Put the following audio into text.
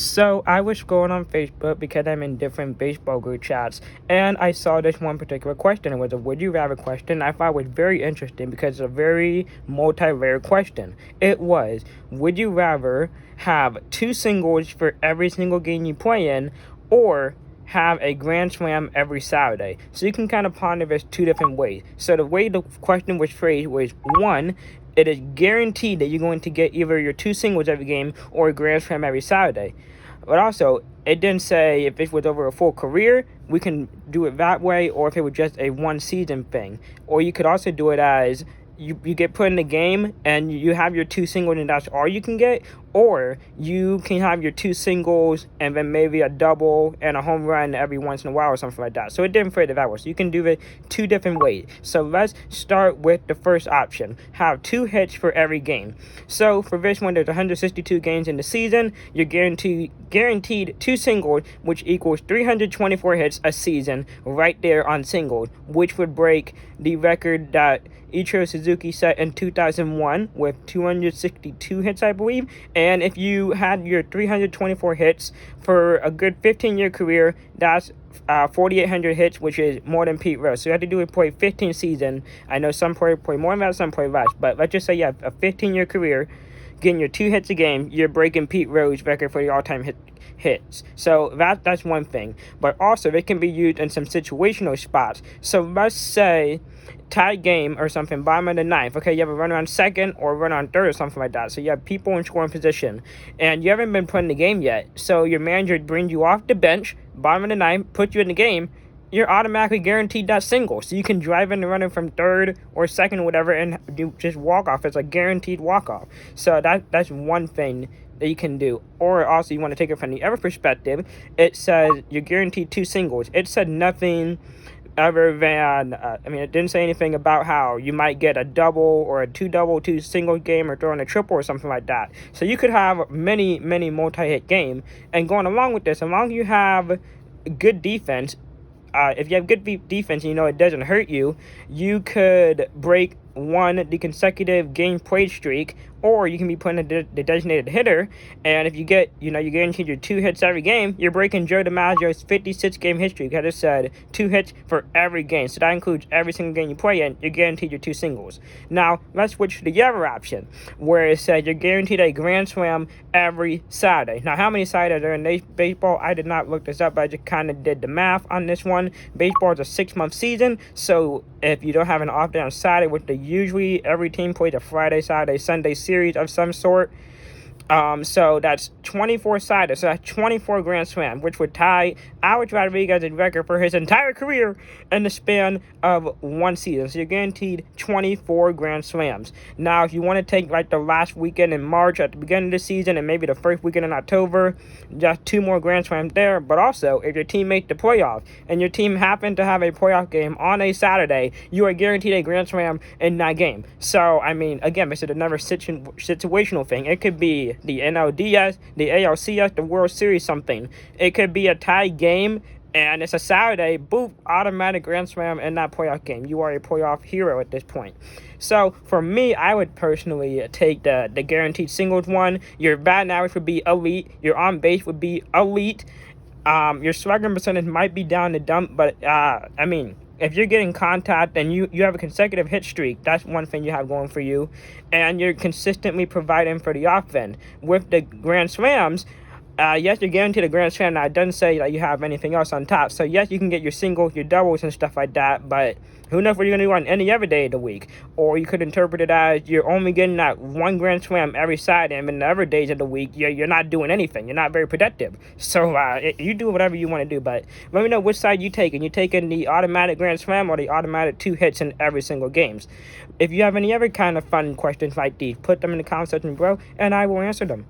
So I was scrolling on Facebook because I'm in different baseball group chats, and I saw this one particular question. It was a would you rather question. I thought it was very interesting because it's a very multi-layered question. It was, would you rather have two singles for every single game you play in, or have a grand slam every Saturday? So you can kind of ponder this two different ways. So the way the question was phrased was, one, it is guaranteed that you're going to get either your two singles every game or a grand slam every Saturday. But also, it didn't say if it was over a full career, we can do it that way, or if it was just a one season thing. Or you could also do it as you get put in the game and you have your two singles and that's all you can get, or you can have your two singles and then maybe a double and a home run every once in a while or something like that. So it didn't fit it that way. So you can do it two different ways. So let's start with the first option. Have two hits for every game. So for this one, there's 162 games in the season. You're guaranteed two singles, which equals 324 hits a season right there on singles, which would break the record that Ichiro Suzuki set in 2001 with 262 hits, I believe. And if you had your 324 hits for a good 15-year career, that's 4,800 hits, which is more than Pete Rose. So you have to do it play 15 season. I know some play more than that, some play less. But let's just say you have a 15-year career, getting your two hits a game, you're breaking Pete Rose's record for the all-time hits. So that's one thing. But also, it can be used in some situational spots. So let's say tied game or something, bottom of the ninth. Okay, you have a runner on second or a runner on third or something like that. So you have people in scoring position, and you haven't been put in the game yet. So your manager brings you off the bench, bottom of the ninth, puts you in the game. You're automatically guaranteed that single. So you can drive in the runner from third or second or whatever and you just walk off. It's a guaranteed walk off. So that's one thing that you can do. Or also, you want to take it from the other perspective. It says you're guaranteed two singles. It said nothing other than, it didn't say anything about how you might get a double or a two single game or throw in a triple or something like that. So you could have many multi-hit game. And going along with this, as long as you have good defense, if you have good defense and you know it doesn't hurt you, you could break the consecutive game played streak, or you can be put in the designated hitter, and if you get, you're guaranteed your two hits every game, you're breaking Joe DiMaggio's 56 game hit streak. I just said two hits for every game, so that includes every single game you play in. You're guaranteed your two singles. Now let's switch to the other option, where it says you're guaranteed a grand slam every Saturday. Now, how many Saturdays are in baseball? I did not look this up, but I just kind of did the math on this one. Baseball is a 6-month season, so if you don't have an off day on Saturday, which usually every team plays a Friday, Saturday, Sunday series of some sort. So that's 24 Saturdays. So that's 24 Grand Slam, which would tie Alex Rodriguez's record for his entire career in the span of one season. So you're guaranteed 24 Grand Slams. Now, if you want to take like the last weekend in March at the beginning of the season and maybe the first weekend in October, just two more Grand Slams there. But also, if your team makes the playoffs and your team happened to have a playoff game on a Saturday, you are guaranteed a Grand Slam in that game. So, again, this is another situational thing. It could be the NLDS, the ALCS, the World Series, something. It could be a tie game, and it's a Saturday, boom, automatic Grand Slam in that playoff game. You are a playoff hero at this point. So, for me, I would personally take the guaranteed singles one. Your batting average would be elite. Your on base would be elite. Your slugging percentage might be down the dump, but, if you're getting contact and you have a consecutive hit streak, that's one thing you have going for you. And you're consistently providing for the offense. With the Grand Slams, yes, you're guaranteed a Grand Slam. Now, it doesn't say that you have anything else on top. So, yes, you can get your singles, your doubles, and stuff like that. But who knows what you're going to do on any other day of the week. Or you could interpret it as you're only getting that one Grand Slam every Saturday. And in the other days of the week, you're not doing anything. You're not very productive. So, you do whatever you want to do. But let me know which side you take. And you taking the automatic Grand Slam or the automatic two hits in every single games. If you have any other kind of fun questions like these, put them in the comment section below, and I will answer them.